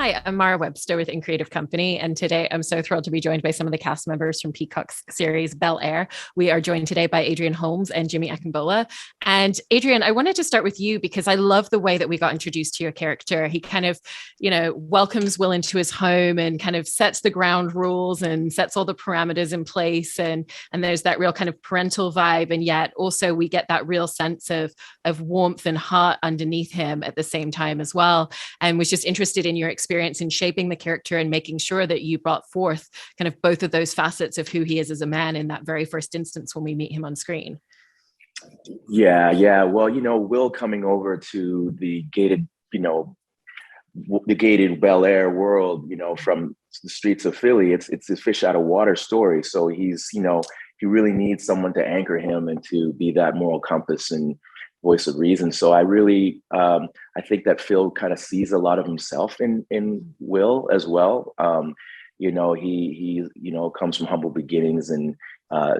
Hi, I'm Mara Webster with In Creative Company, and today I'm so thrilled to be joined by some of the cast members from Peacock's series Bel-Air. We are joined today by Adrian Holmes and Jimmy Akingbola. And Adrian, I wanted to start with you because I love the way that we got introduced to your character. He kind of, welcomes Will into his home and kind of sets the ground rules and sets all the parameters in place. And there's that real kind of parental vibe. And yet also we get that real sense of warmth and heart underneath him at the same time as well. And was just interested in your experience in shaping the character and making sure that you brought forth kind of both of those facets of who he is as a man in that very first instance when we meet him on screen. Yeah. Well, Will coming over to the gated Bel-Air world, from the streets of Philly, it's a fish out of water story. So he's, he really needs someone to anchor him and to be that moral compass and voice of reason. So I really, I think that Phil kind of sees a lot of himself in Will as well. He comes from humble beginnings and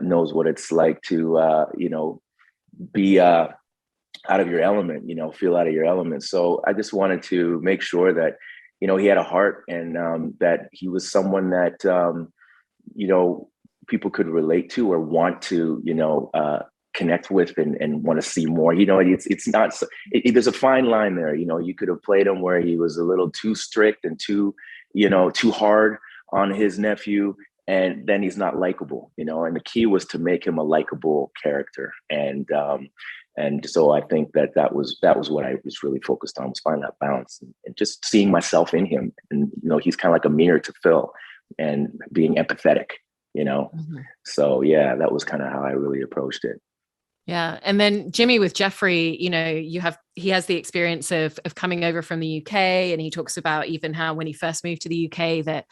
knows what it's like to, be out of your element, feel out of your element. So I just wanted to make sure that, he had a heart and that he was someone that, people could relate to or want to, connect with and want to see more. It's not, there's a fine line there. You could have played him where he was a little too strict and too hard on his nephew, and then he's not likable, and the key was to make him a likable character. And so I think that was what I was really focused on, was finding that balance and just seeing myself in him. And, he's kind of like a mirror to Phil and being empathetic, Mm-hmm. So yeah, that was kind of how I really approached it. Yeah. And then Jimmy with Jeffrey, he has the experience of coming over from the UK, and he talks about even how when he first moved to the UK that,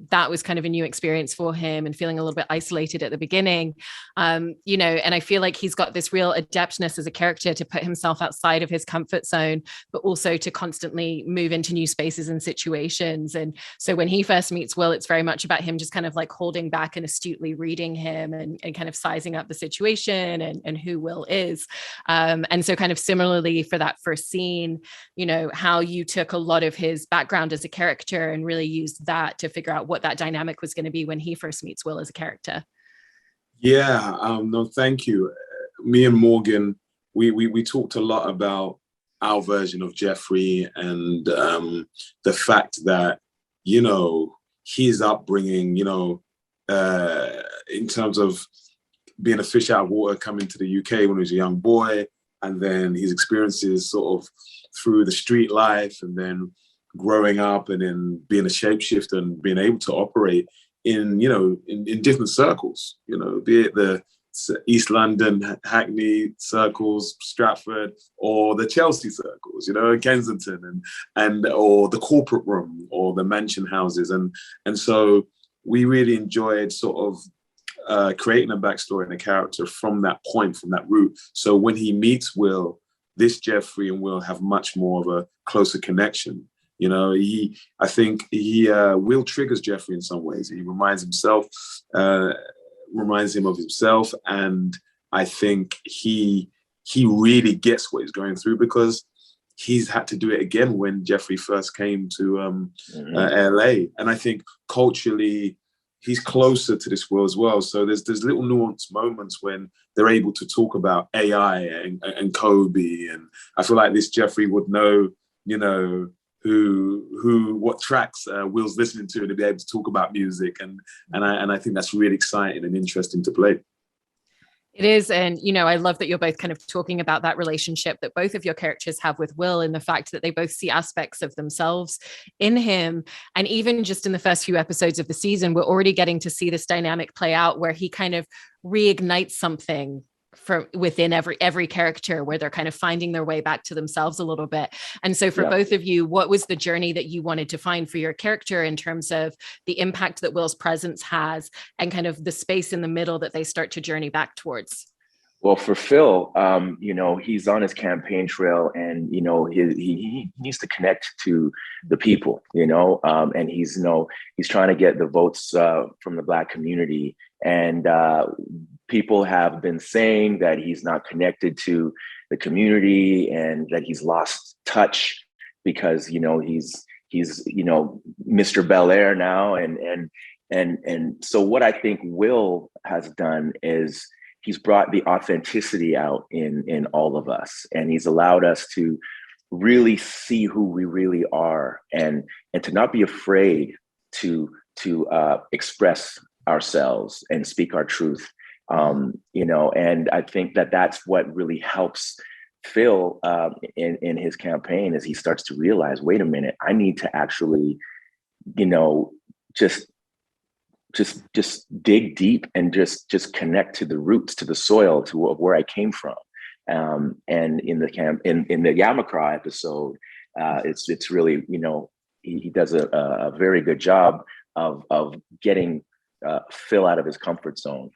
that was kind of a new experience for him and feeling a little bit isolated at the beginning. And I feel like he's got this real adeptness as a character to put himself outside of his comfort zone, but also to constantly move into new spaces and situations. And so when he first meets Will, it's very much about him just kind of like holding back and astutely reading him and kind of sizing up the situation and who Will is. And so kind of similarly for that first scene, how you took a lot of his background as a character and really used that to figure out what that dynamic was going to be when he first meets Will as a character. Yeah, no, thank you. Me and Morgan, we talked a lot about our version of Jeffrey and the fact that, his upbringing, in terms of being a fish out of water, coming to the UK when he was a young boy, and then his experiences sort of through the street life, and then growing up and then being a shapeshifter and being able to operate in different circles, be it the East London, Hackney circles, Stratford, or the Chelsea circles, Kensington and or the corporate room or the mansion houses. And so we really enjoyed sort of creating a backstory and a character from that point, from that route. So when he meets Will, this Jeffrey and Will have much more of a closer connection. I think Will triggers Jeffrey in some ways. He reminds him of himself. And I think he really gets what he's going through, because he's had to do it again when Jeffrey first came to LA. And I think culturally, he's closer to this world as well. So there's little nuanced moments when they're able to talk about AI and Kobe. And I feel like this Jeffrey would know, what tracks Will's listening to, and to be able to talk about music. And I think that's really exciting and interesting to play. It is. And, I love that you're both kind of talking about that relationship that both of your characters have with Will, and the fact that they both see aspects of themselves in him. And even just in the first few episodes of the season, we're already getting to see this dynamic play out where he kind of reignites something from within every character, where they're kind of finding their way back to themselves a little bit. And so for both of you, what was the journey that you wanted to find for your character in terms of the impact that Will's presence has and kind of the space in the middle that they start to journey back towards? Well, for Phil, he's on his campaign trail, and he needs to connect to the people, and he's trying to get the votes from the Black community, and people have been saying that he's not connected to the community and that he's lost touch because he's he's, you know, Mr. Bel-Air now. And so what I think Will has done is he's brought the authenticity out in all of us, and he's allowed us to really see who we really are, and to not be afraid to express ourselves and speak our truth. You know, and I think that that's what really helps Phil in his campaign, as he starts to realize, wait a minute, I need to actually, you know, just dig deep and just connect to the roots, to the soil, to where I came from. And in the Yamakra episode, it's really, you know, he does a very good job of getting Phil out of his comfort zone,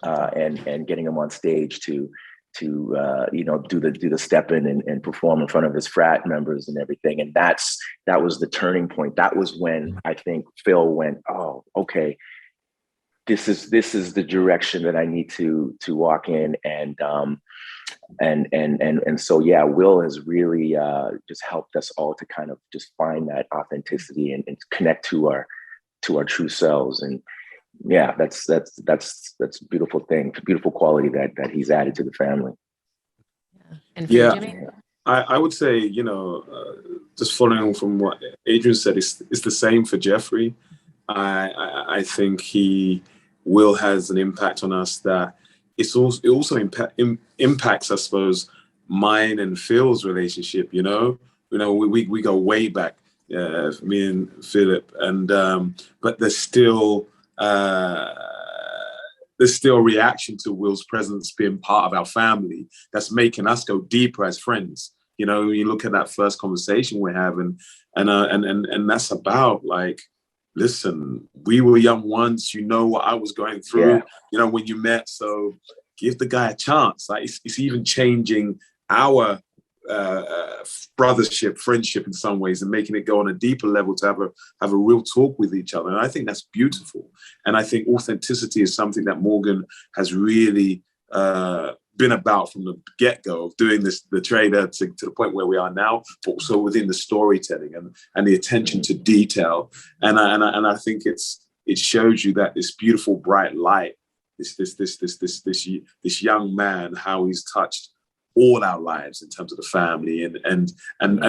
and getting him on stage to you know, do the step in and perform in front of his frat members and everything. And that was the turning point. That was when I think Phil went, oh, okay, this is the direction that I need to walk in. And so, yeah, Will has really just helped us all to kind of just find that authenticity and connect to our true selves. And yeah, that's a beautiful thing, a beautiful quality that he's added to the family. And for you, Jimmy? I would say, you know, just following on from what Adrian said, it's the same for Jeffrey. I think Will has an impact on us that it also impacts, I suppose, mine and Phil's relationship. You know, we go way back, me and Philip, and but there's still reaction to Will's presence being part of our family that's making us go deeper as friends. You know, you look at that first conversation we're having, and that's about, like, listen, we were young once, you know what I was going through, you know, when you met, so give the guy a chance. Like, it's even changing our brothership, friendship in some ways, and making it go on a deeper level to have a real talk with each other. And I think that's beautiful. And I think authenticity is something that Morgan has really been about from the get-go of doing this, the trailer, to the point where we are now, but also within the storytelling and the attention to detail. And I think it shows you that this beautiful bright light, this young man, how he's touched all our lives in terms of the family and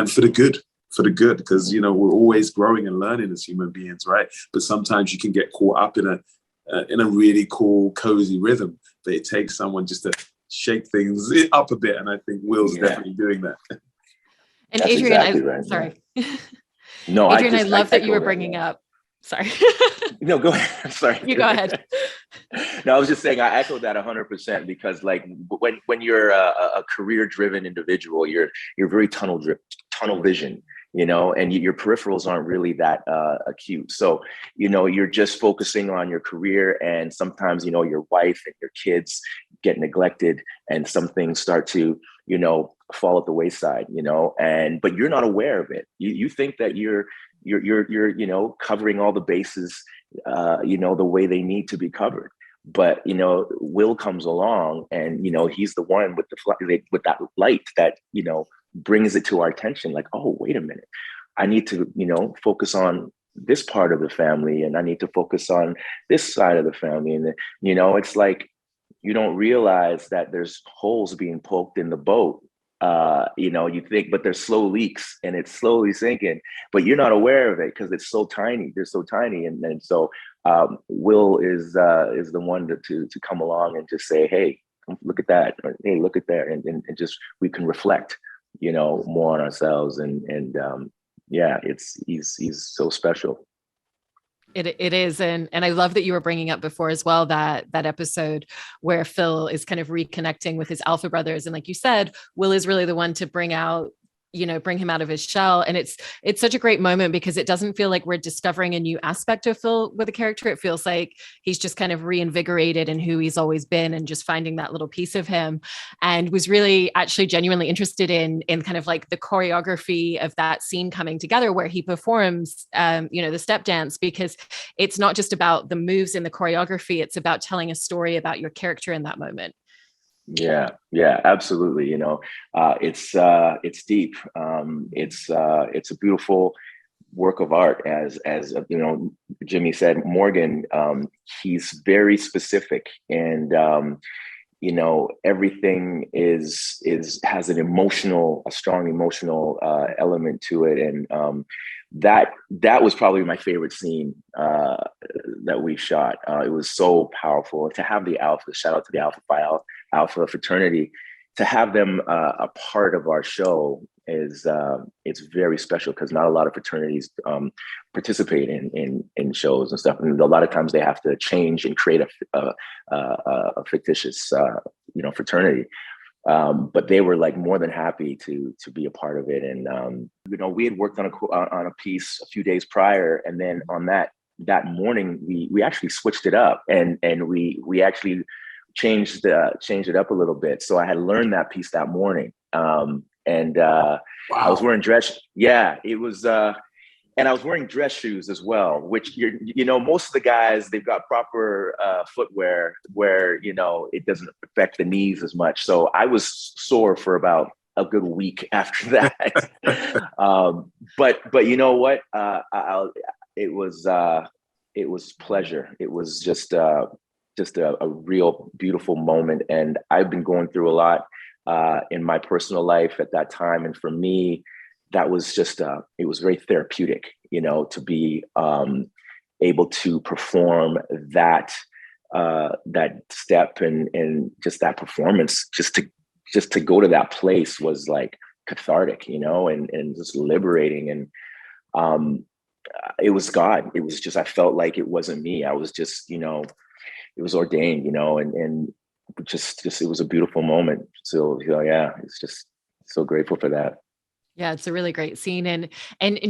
for the good, because, you know, we're always growing and learning as human beings, right? But sometimes you can get caught up in a really cool, cozy rhythm, but it takes someone just to shake things up a bit, and I think Will's definitely doing that. And that's Adrian, exactly right, sorry. No, Adrian, I love that you were bringing up. Sorry. No, go ahead. I'm sorry. You go ahead. No, I was just saying, I echo that 100%, because, like, when you're a career-driven individual, you're very tunnel vision, you know, and your peripherals aren't really that acute. So, you know, you're just focusing on your career, and sometimes, you know, your wife and your kids get neglected, and some things start to, you know, fall at the wayside, you know, but you're not aware of it. You think that you're you know, covering all the bases, you know, the way they need to be covered. But, you know, Will comes along, and, you know, he's the one with that light that, you know, brings it to our attention. Like, oh, wait a minute, I need to, you know, focus on this part of the family, and I need to focus on this side of the family. And, you know, it's like, you don't realize that there's holes being poked in the boat. You know, you think, but there's slow leaks, and it's slowly sinking, but you're not aware of it because it's so tiny. They're so tiny. And so Will is the one to come along and just say, hey, look at that, or hey, look at that, and just, we can reflect, you know, more on ourselves. And yeah, he's so special. It is. And I love that you were bringing up before as well, that episode where Phil is kind of reconnecting with his alpha brothers. And like you said, Will is really the one to bring him out of his shell. And it's such a great moment, because it doesn't feel like we're discovering a new aspect of Phil with a character. It feels like he's just kind of reinvigorated in who he's always been, and just finding that little piece of him. And was really actually genuinely interested in kind of like the choreography of that scene coming together where he performs, you know, the step dance, because it's not just about the moves in the choreography. It's about telling a story about your character in that moment. Yeah, absolutely. You know, it's deep. It's a beautiful work of art. As you know, Jimmy said, Morgan, he's very specific, and you know, everything has a strong emotional element to it, and that was probably my favorite scene that we shot. It was so powerful to have the Alpha. Shout out to the Alpha Phi Alpha fraternity. To have them a part of our show is it's very special, because not a lot of fraternities participate in shows and stuff, and a lot of times they have to change and create a fictitious fraternity. But they were like more than happy to be a part of it, and you know, we had worked on a piece a few days prior, and then on that morning we actually switched it up, and we actually changed it up a little bit. So I had learned that piece that morning, and Wow. I was wearing dress. Yeah, it was. And I was wearing dress shoes as well, which you know, most of the guys, they've got proper footwear where, you know, it doesn't affect the knees as much. So I was sore for about a good week after that. But you know what? It was pleasure. It was just a real beautiful moment. And I've been going through a lot in my personal life at that time. And for me, that was just, it was very therapeutic, you know, to be able to perform that step and just that performance, just to go to that place was like cathartic, you know, and just liberating. And it was God. It was just, I felt like it wasn't me. I was just, you know, it was ordained, you know, and just it was a beautiful moment. So, you know, yeah, it's just so grateful for that. Yeah, it's a really great scene. And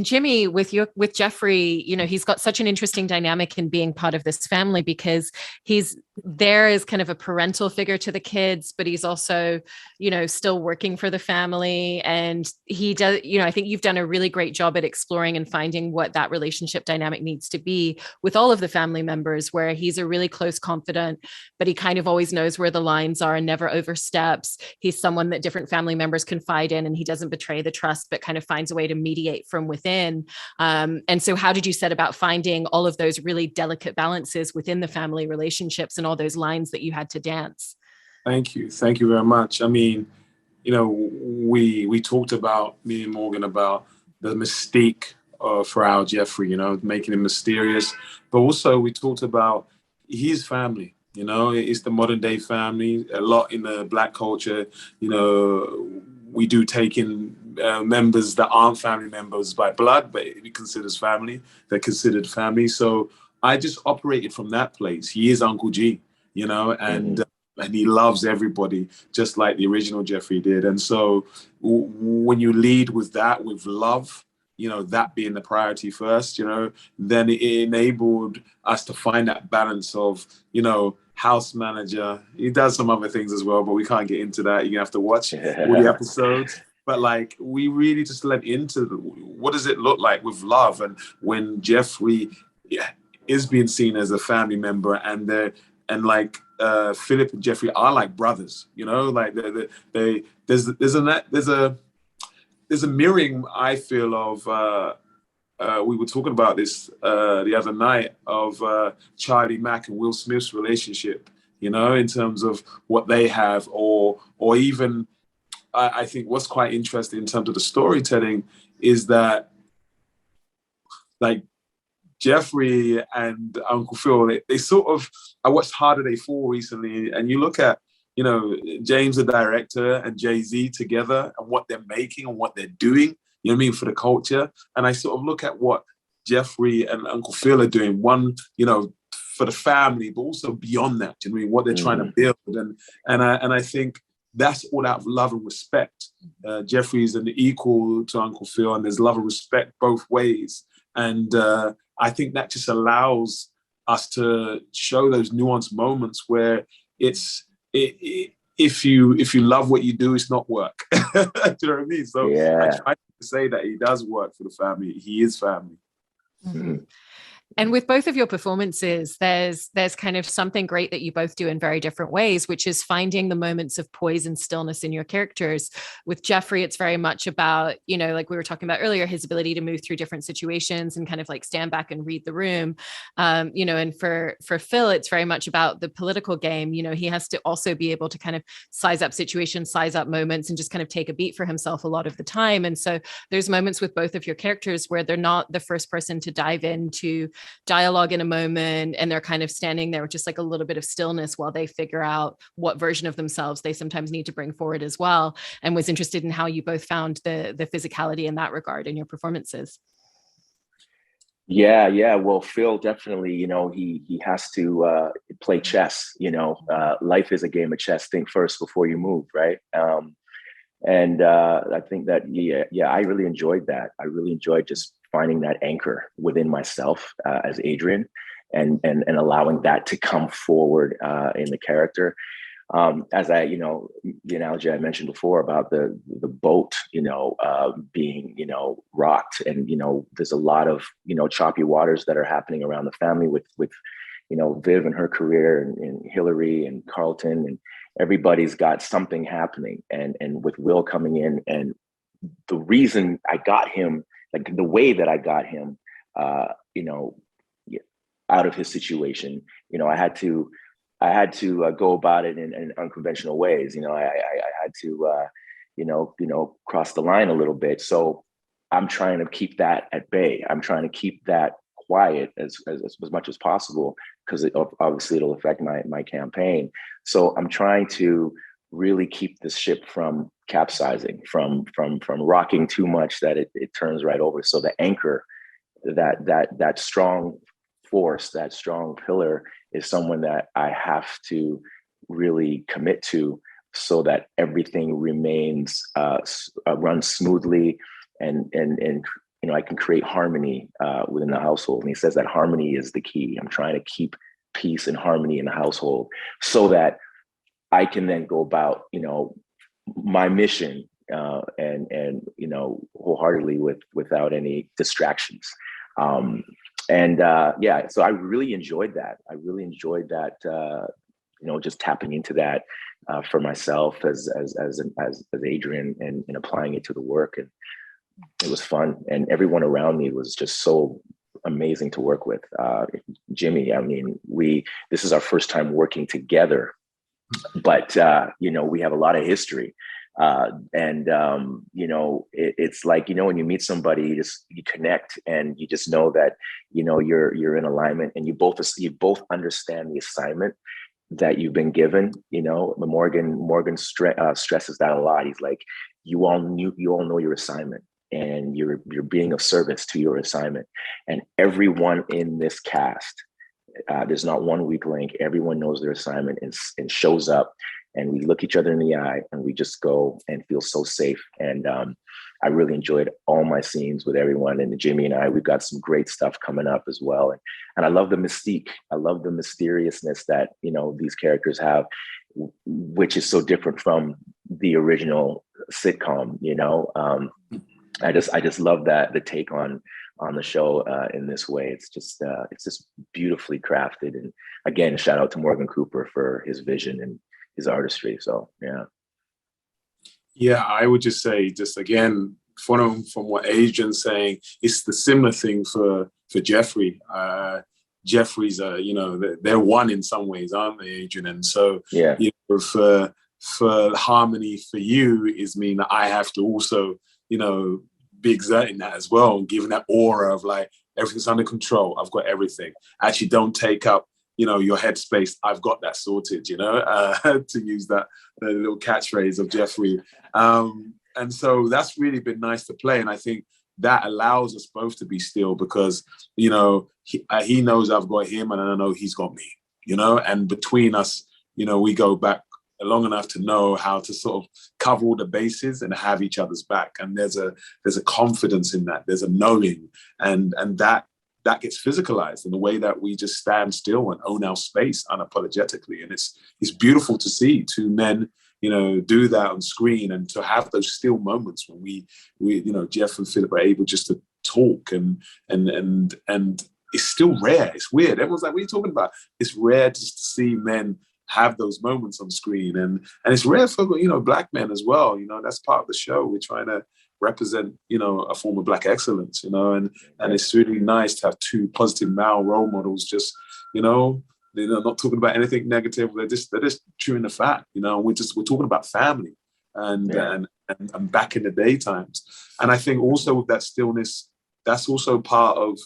Jimmy, with Jeffrey, you know, he's got such an interesting dynamic in being part of this family, because he's there as kind of a parental figure to the kids, but he's also, you know, still working for the family. And he does, you know, I think you've done a really great job at exploring and finding what that relationship dynamic needs to be with all of the family members, where he's a really close confidant, but he kind of always knows where the lines are and never oversteps. He's someone that different family members confide in, and he doesn't betray the trust, but kind of finds a way to mediate from within. And so how did you set about finding all of those really delicate balances within the family relationships and all those lines that you had to dance? Thank you very much. I mean, you know, we talked about, me and Morgan, about the mystique for our Jeffrey, you know, making him mysterious, but also we talked about his family. You know, it's the modern day family. A lot in the Black culture, you know, we do take in members that aren't family members by blood, but it considers family. They're considered family. So I just operated from that place. He is Uncle G, you know, and he loves everybody just like the original Jeffrey did. And so when you lead with that, with love, you know, that being the priority first, you know, then it enabled us to find that balance of, you know, house manager. He does some other things as well, but we can't get into that. You have to watch all the episodes. But like, we really just led into what does it look like with love, and when Jeffrey is being seen as a family member, and like Philip and Jeffrey are like brothers, you know, like there's a mirroring, I feel, of we were talking about this the other night, of Charlie Mack and Will Smith's relationship, you know, in terms of what they have, or even I think what's quite interesting in terms of the storytelling is that, like, Jeffrey and Uncle Phil, they sort of, I watched Harder Day Fall recently, and you look at, you know, James, the director, and Jay-Z together and what they're making and what they're doing, you know what I mean, for the culture. And I sort of look at what Jeffrey and Uncle Phil are doing, one, you know, for the family, but also beyond that, you know what I mean, what they're trying to build. And I think that's all out of love and respect. Jeffrey's an equal to Uncle Phil, and there's love and respect both ways. And I think that just allows us to show those nuanced moments where if you love what you do, it's not work. Do you know what I mean? So I try to say that he does work for the family. He is family. Mm-hmm. And with both of your performances, there's kind of something great that you both do in very different ways, which is finding the moments of poise and stillness in your characters. With Jeffrey, it's very much about, you know, like we were talking about earlier, his ability to move through different situations and kind of like stand back and read the room. You know, and for Phil, it's very much about the political game. You know, he has to also be able to kind of size up situations, size up moments, and just kind of take a beat for himself a lot of the time. And so there's moments with both of your characters where they're not the first person to dive into dialogue in a moment, and they're kind of standing there with just like a little bit of stillness while they figure out what version of themselves they sometimes need to bring forward as well. And was interested in how you both found the physicality in that regard in your performances. Yeah. Well, Phil definitely, you know, he has to play chess. You know, life is a game of chess. Think first before you move, right? And I think that I really enjoyed that. I really enjoyed just finding that anchor within myself as Adrian, and allowing that to come forward in the character. As I, you know, the analogy I mentioned before about the boat, you know, being, you know, rocked, and, you know, there's a lot of, you know, choppy waters that are happening around the family with, you know, Viv and her career, and Hillary and Carlton, and everybody's got something happening. And with Will coming in, and the reason I got him, like the way that I got him, you know, out of his situation, you know, I had to go about it in unconventional ways. You know, I had to, you know, cross the line a little bit. So I'm trying to keep that at bay. I'm trying to keep that quiet as much as possible, because obviously it'll affect my campaign. So I'm trying to really keep the ship from capsizing, from rocking too much that it turns right over. So the anchor, that strong force, that strong pillar, is someone that I have to really commit to, so that everything remains runs smoothly, and you know, I can create harmony within the household. And he says that harmony is the key. I'm trying to keep peace and harmony in the household, so that I can then go about, you know, my mission and you know, wholeheartedly without any distractions. So I really enjoyed that. You know, just tapping into that for myself as Adrian, and applying it to the work. And it was fun. And everyone around me was just so amazing to work with. Jimmy, I mean, this is our first time working together, but you know, we have a lot of history. You know, it's like, you know, when you meet somebody, you connect, and you just know that, you know, you're in alignment, and you both understand the assignment that you've been given. You know, Morgan stresses that a lot. He's like, you all know your assignment, and you're being of service to your assignment. And everyone in this cast, there's not one weak link. Everyone knows their assignment and shows up, and we look each other in the eye, and we just go and feel so safe. And I really enjoyed all my scenes with everyone. And Jimmy and I, we've got some great stuff coming up as well. And I love the mystique. I love the mysteriousness that, you know, these characters have, which is so different from the original sitcom. You know, I just love that, the take on the show in this way. It's just beautifully crafted. And again, shout out to Morgan Cooper for his vision and his artistry. So yeah, I would just say, just again, from what Adrian's saying, it's the similar thing for Jeffrey. Jeffrey's you know, they're one in some ways, aren't they, Adrian? And so yeah, you know, for harmony for you is mean that I have to also, you know, be exerting that as well, and giving that aura of like, everything's under control. I've got everything. Actually, don't take up, you know, your headspace. I've got that sorted, you know, to use the little catchphrase of Jeffrey. And so that's really been nice to play. And I think that allows us both to be still, because, you know, he knows I've got him, and I know he's got me, you know, and between us, you know, we go back long enough to know how to sort of cover all the bases and have each other's back. And there's a confidence in that. There's a knowing, and that gets physicalized in the way that we just stand still and own our space unapologetically. And it's beautiful to see two men, you know, do that on screen, and to have those still moments when we you know, Jeff and Philip are able just to talk and it's still rare. It's weird. Everyone's like, what are you talking about? It's rare just to see men have those moments on screen. And it's rare for, you know, Black men as well. You know, that's part of the show. We're trying to represent, you know, a form of Black excellence, you know, and it's really nice to have two positive male role models, just, you know, they're not talking about anything negative. They're just chewing the fat, you know, we're talking about family and back in the day times. And I think also with that stillness, that's also part of,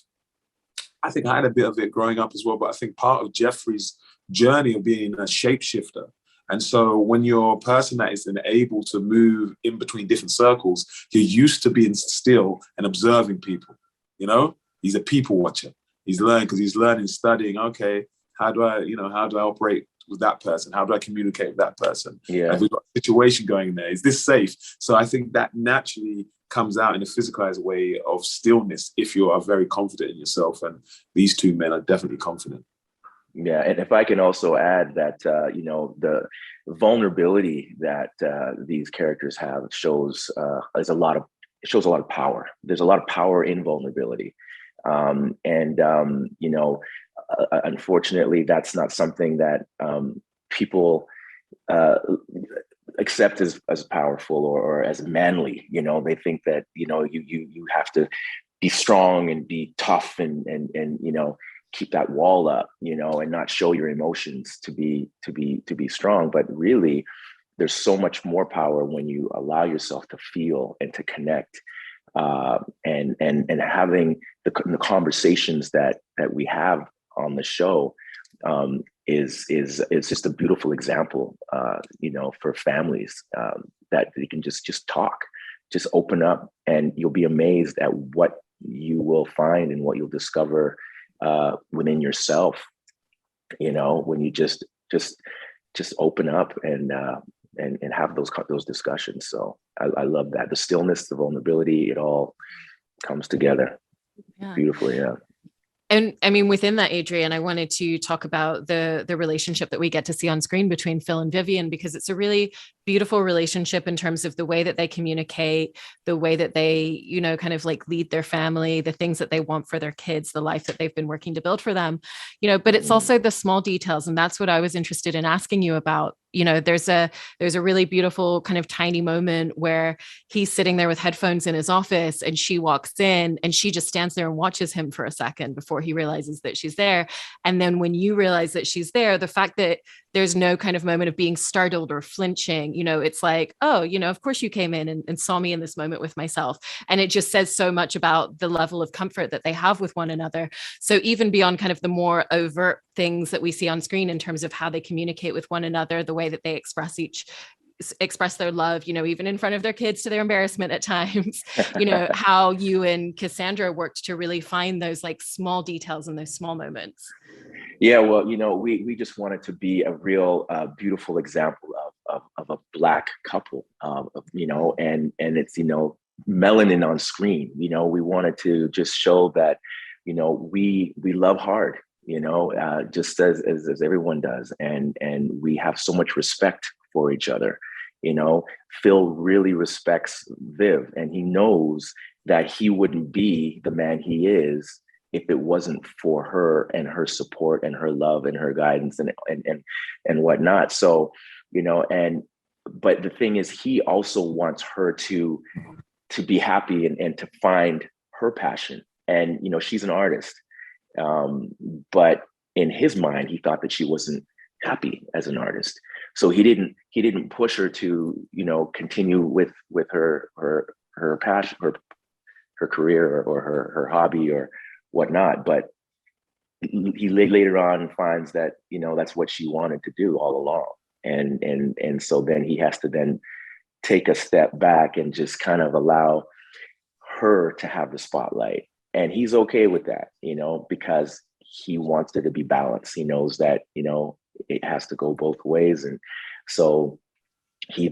I think I had a bit of it growing up as well, but I think part of Jeffrey's journey of being a shapeshifter. And so when you're a person that is then able to move in between different circles, you're used to being still and observing people, you know? He's a people watcher. He's learning, studying, okay, how do I operate with that person? How do I communicate with that person? Yeah. Have we got a situation going there? Is this safe? So I think that naturally comes out in a physicalized way of stillness if you are very confident in yourself. And these two men are definitely confident. Yeah, and if I can also add that, you know, the vulnerability that these characters have shows a lot of power. There's a lot of power in vulnerability, you know, unfortunately, that's not something that people accept as powerful or as manly. You know, they think that, you know, you have to be strong and be tough and you know, keep that wall up, you know, and not show your emotions to be strong. But really, there's so much more power when you allow yourself to feel and to connect, and having the conversations that we have on the show is just a beautiful example, you know, for families, that you can just talk, just open up, and you'll be amazed at what you will find and what you'll discover within yourself, you know, when you just open up and have those discussions. So I love that. The stillness, the vulnerability, it all comes together beautifully. Yeah. And I mean, within that, Adrian, I wanted to talk about the relationship that we get to see on screen between Phil and Vivian, because it's a really beautiful relationship in terms of the way that they communicate, the way that they, you know, kind of like lead their family, the things that they want for their kids, the life that they've been working to build for them, you know, but it's also the small details. And that's what I was interested in asking you about. You know, there's a really beautiful kind of tiny moment where he's sitting there with headphones in his office and she walks in and she just stands there and watches him for a second before he realizes that she's there. And then when you realize that she's there, the fact that there's no kind of moment of being startled or flinching, you know, it's like, oh, you know, of course you came in and saw me in this moment with myself. And it just says so much about the level of comfort that they have with one another. So even beyond kind of the more overt things that we see on screen in terms of how they communicate with one another, the way that they express their love, you know, even in front of their kids to their embarrassment at times, you know, how you and Cassandra worked to really find those like small details and those small moments. Yeah, well, you know, we just wanted to be a real beautiful example of a Black couple, you know, and it's, you know, melanin on screen. You know, we wanted to just show that, you know, we love hard, you know, just as everyone does, and we have so much respect for each other. You know, Phil really respects Viv, and he knows that he wouldn't be the man he is if it wasn't for her and her support and her love and her guidance and whatnot. So, you know, but the thing is, he also wants her to be happy and to find her passion. And, you know, she's an artist. But in his mind, he thought that she wasn't happy as an artist. So he didn't push her to, you know, continue with her passion, her career or her hobby or whatnot. But he later on finds that, you know, that's what she wanted to do all along. And so then he has to then take a step back and just kind of allow her to have the spotlight. And he's okay with that, you know, because he wants it to be balanced. He knows that, you know, it has to go both ways. And so he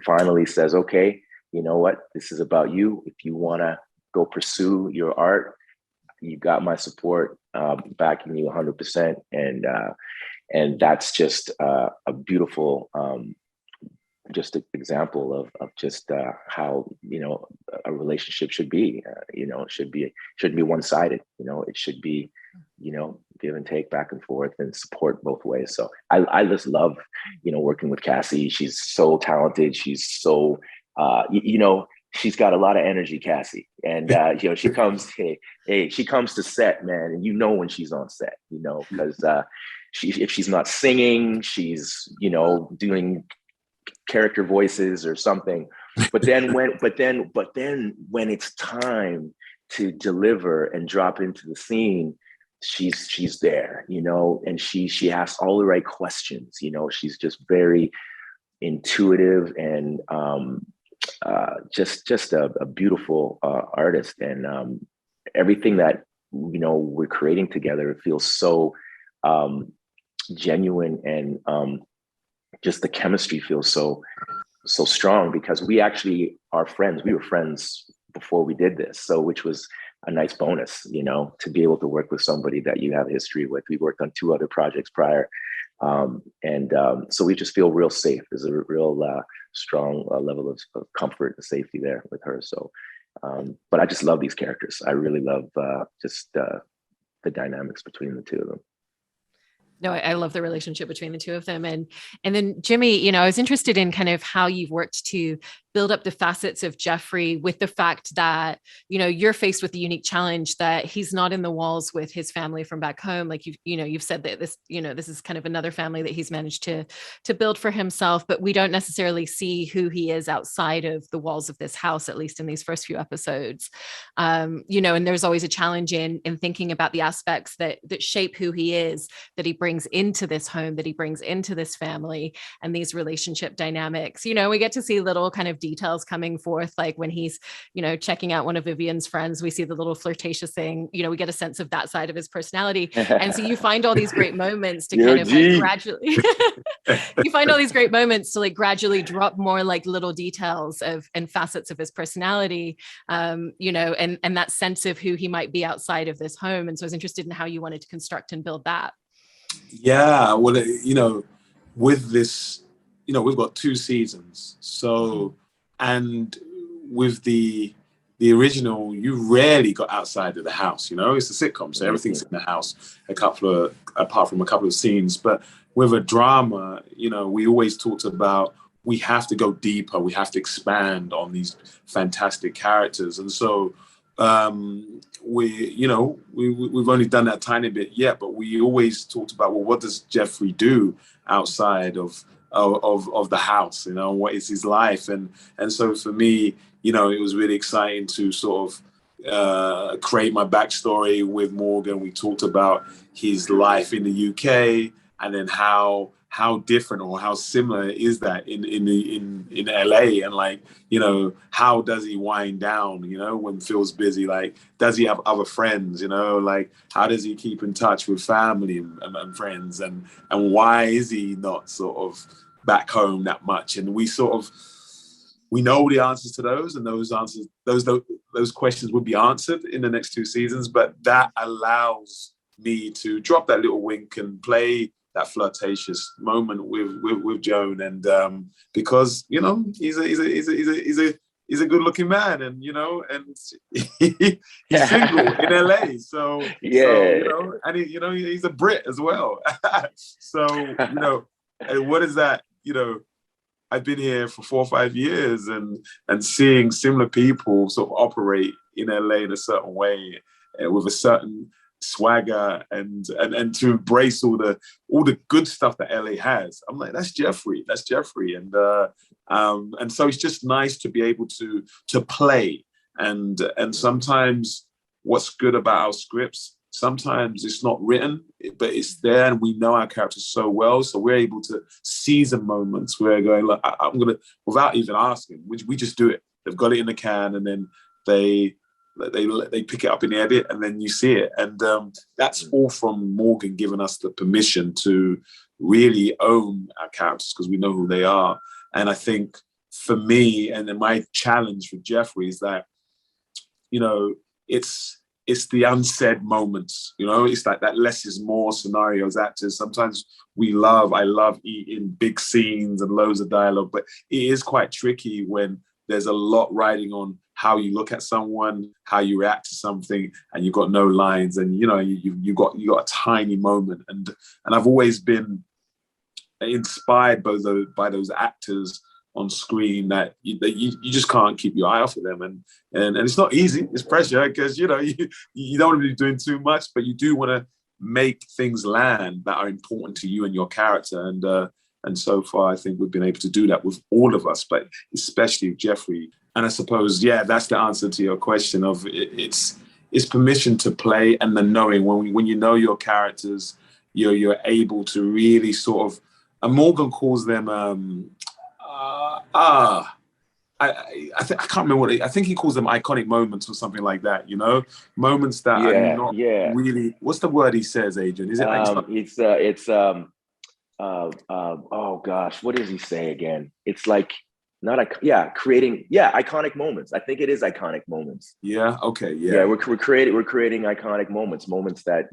finally says, okay, you know what, this is about you. If you want to go pursue your art, you got my support, backing you 100%. And that's just a beautiful, just an example of just how, you know, a relationship should be. You know, it shouldn't be one-sided. You know, it should be give and take back and forth and support both ways. So I just love, working with Cassie. She's so talented. She's so, she's got a lot of energy, Cassie. And, she comes, she comes to set, man. And when she's on set, because if she's not singing, she's, doing character voices or something. But then when it's time to deliver and drop into the scene, she's there, and she asks all the right questions. She's just very intuitive and just a beautiful artist, and everything that we're creating together feels so genuine, and just the chemistry feels so strong, because we actually are friends. We were friends before we did this, so which was a nice bonus, to be able to work with somebody that you have history with. We worked on 2 other projects prior. So we just feel real safe. There's a real strong level of comfort and safety there with her. So, but I just love these characters. I really love just the dynamics between the 2 of them. No, I love the relationship between the 2 of them. And then Jimmy, I was interested in kind of how you've worked to build up the facets of Jeffrey, with the fact that, you're faced with the unique challenge that he's not in the walls with his family from back home. Like you've said that this, this is kind of another family that he's managed to build for himself, but we don't necessarily see who he is outside of the walls of this house, at least in these first few episodes. And there's always a challenge in thinking about the aspects that shape who he is, that he brings into this home, that he brings into this family, and these relationship dynamics. We get to see little kind of details coming forth, like when he's, checking out one of Vivian's friends, we see the little flirtatious thing, we get a sense of that side of his personality. And so you find all these great moments to kind of like gradually, you find all these great moments to like gradually drop more like little details and facets of his personality, and that sense of who he might be outside of this home. And so I was interested in how you wanted to construct and build that. Yeah, well, with this, we've got 2 seasons. So, and with the original, you rarely got outside of the house. It's a sitcom, so everything's in the house, apart from a couple of scenes. But with a drama, we always talked about, we have to go deeper, we have to expand on these fantastic characters. And so we've only done that tiny bit yet, but we always talked about, well, what does Jeffrey do outside of the house? What is his life? And so for me, it was really exciting to sort of create my backstory with Morgan. We talked about his life in the UK, and then how different or how similar is that in LA, and like, how does he wind down, when Phil's busy? Like, does he have other friends, like, how does he keep in touch with family and friends, and why is he not sort of back home that much? And we know the answers to those, and those questions will be answered in the next 2 seasons, but that allows me to drop that little wink and play that flirtatious moment with Joan, and because he's a good-looking man, and and he's single in LA, so yeah, so, and he's a Brit as well. So and what is that? I've been here for 4 or 5 years, and seeing similar people sort of operate in LA in a certain way, with a certain swagger, and to embrace all the good stuff that LA has. I'm like, that's Jeffrey, and so it's just nice to be able to play, and sometimes what's good about our scripts, sometimes it's not written, but it's there, and we know our characters so well, so we're able to seize the moments where going, look, I'm gonna, without even asking, we just do it. They've got it in the can, and then they pick it up in the edit, and then you see it. And that's all from Morgan giving us the permission to really own our characters, because we know who they are. And I think for me, and then my challenge for Jeffrey is that, it's the unsaid moments, it's like that less is more scenarios. Actors, sometimes I love eating big scenes and loads of dialogue, but it is quite tricky when there's a lot riding on how you look at someone, how you react to something, and you've got no lines, and you got a tiny moment, and I've always been inspired by those actors on screen that you just can't keep your eye off of them, and it's not easy. It's pressure because you don't want to be doing too much, but you do want to make things land that are important to you and your character, and so far I think we've been able to do that with all of us, but especially Jeffrey. And I suppose that's the answer to your question of it's permission to play, and the knowing when you know your characters, you're able to really sort of, and Morgan calls them I can't remember what I think he calls them iconic moments or something like that, moments that are not really, what's the word he says, Adrian? Is it oh gosh, what does he say again? It's like creating iconic moments. I think it is iconic moments. We're creating iconic moments that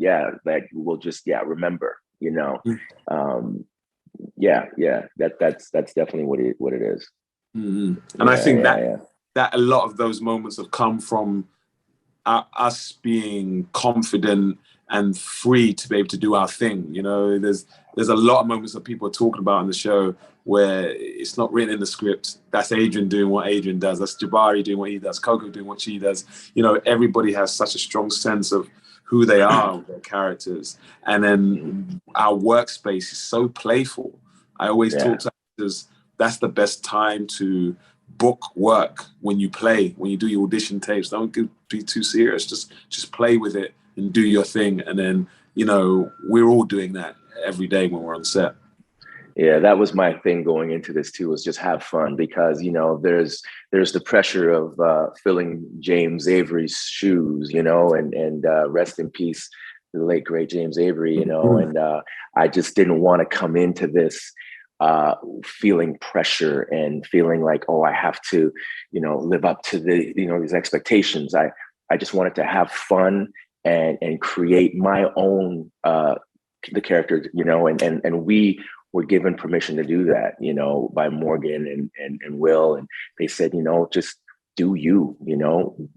we'll just remember, that's definitely what it is. Mm-hmm. And I think that a lot of those moments have come from us being confident and free to be able to do our thing. There's a lot of moments that people are talking about in the show where it's not written in the script. That's Adrian doing what Adrian does. That's Jabari doing what he does. Coco doing what she does. Everybody has such a strong sense of who they are, their characters. And then our workspace is so playful. I always talk to actors, that's the best time to book work, when you play, when you do your audition tapes. Don't be too serious. Just play with it and do your thing. And then, we're all doing that every day when we're on set. Yeah, that was my thing going into this too, was just have fun, because, there's the pressure of filling James Avery's shoes, and rest in peace, the late, great James Avery, and I just didn't want to come into this feeling pressure and feeling like, oh, I have to, live up to these expectations. I just wanted to have fun and create my own, the character, and we were given permission to do that, by Morgan and Will. And they said, just do you,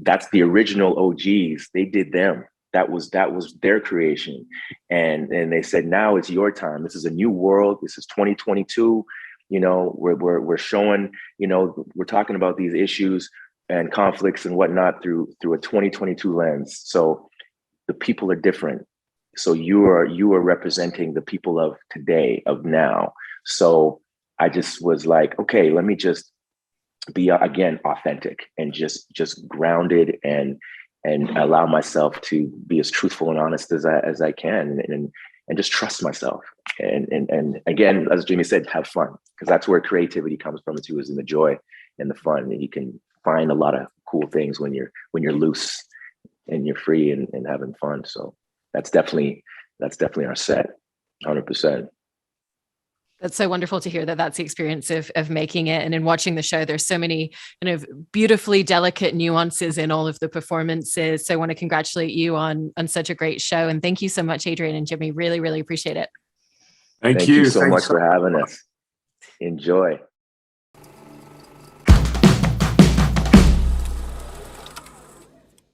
that's the original OGs. They did them. That was their creation. And they said, now it's your time. This is a new world. This is 2022. We're showing, we're talking about these issues and conflicts and whatnot through a 2022 lens. So the people are different. So you are representing the people of today, of now. So I just was like, okay, let me just be again authentic and just grounded and allow myself to be as truthful and honest as I can, and just trust myself. And again, as Jimmy said, have fun, because that's where creativity comes from too, is in the joy and the fun. And you can find a lot of cool things when you're loose and you're free and having fun. So that's definitely our set, 100%. That's so wonderful to hear that that's the experience of making it. And in watching the show, there's so many beautifully delicate nuances in all of the performances. So I want to congratulate you on such a great show. And thank you so much, Adrian and Jimmy. Really, really appreciate it. Thank you so much for having us. Enjoy.